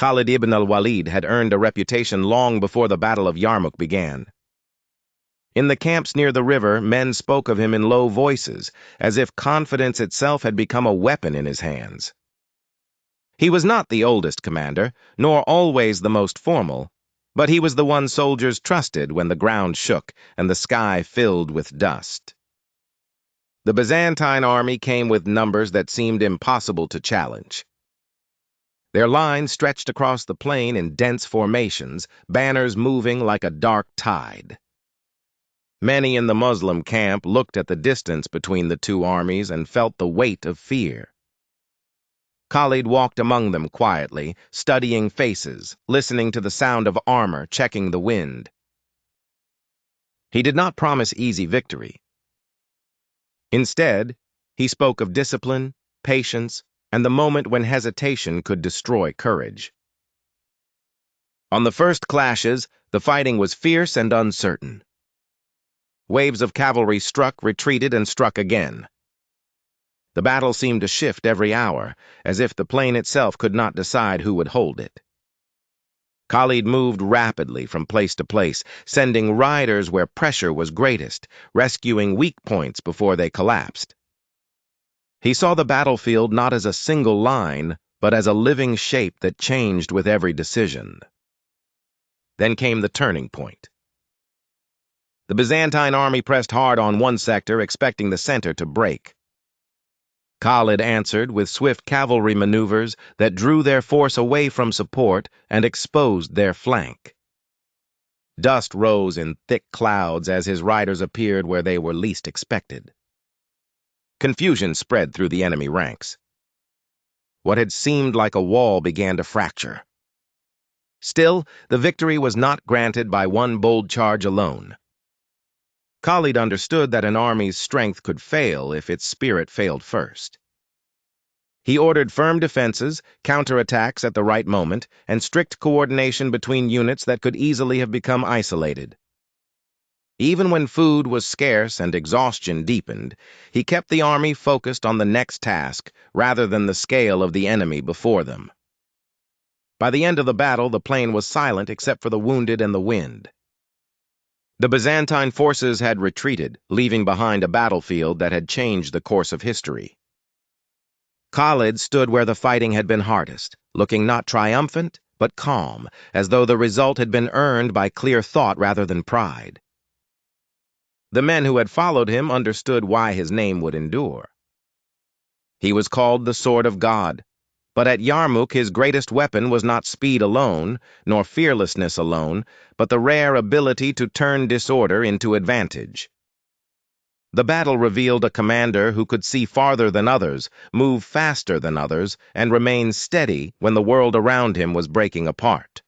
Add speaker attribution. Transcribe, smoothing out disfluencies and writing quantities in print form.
Speaker 1: Khalid ibn al-Walid had earned a reputation long before the Battle of Yarmouk began. In the camps near the river, men spoke of him in low voices, as if confidence itself had become a weapon in his hands. He was not the oldest commander, nor always the most formal, but he was the one soldiers trusted when the ground shook and the sky filled with dust. The Byzantine army came with numbers that seemed impossible to challenge. Their line stretched across the plain in dense formations, banners moving like a dark tide. Many in the Muslim camp looked at the distance between the two armies and felt the weight of fear. Khalid walked among them quietly, studying faces, listening to the sound of armor, checking the wind. He did not promise easy victory. Instead, he spoke of discipline, patience, and the moment when hesitation could destroy courage. On the first clashes, the fighting was fierce and uncertain. Waves of cavalry struck, retreated, and struck again. The battle seemed to shift every hour, as if the plain itself could not decide who would hold it. Khalid moved rapidly from place to place, sending riders where pressure was greatest, rescuing weak points before they collapsed. He saw the battlefield not as a single line, but as a living shape that changed with every decision. Then came the turning point. The Byzantine army pressed hard on one sector, expecting the center to break. Khalid answered with swift cavalry maneuvers that drew their force away from support and exposed their flank. Dust rose in thick clouds as his riders appeared where they were least expected. Confusion spread through the enemy ranks. What had seemed like a wall began to fracture. Still, the victory was not granted by one bold charge alone. Khalid understood that an army's strength could fail if its spirit failed first. He ordered firm defenses, counterattacks at the right moment, and strict coordination between units that could easily have become isolated. Even when food was scarce and exhaustion deepened, he kept the army focused on the next task rather than the scale of the enemy before them. By the end of the battle, the plain was silent except for the wounded and the wind. The Byzantine forces had retreated, leaving behind a battlefield that had changed the course of history. Khalid stood where the fighting had been hardest, looking not triumphant, but calm, as though the result had been earned by clear thought rather than pride. The men who had followed him understood why his name would endure. He was called the Sword of God, but at Yarmouk his greatest weapon was not speed alone, nor fearlessness alone, but the rare ability to turn disorder into advantage. The battle revealed a commander who could see farther than others, move faster than others, and remain steady when the world around him was breaking apart.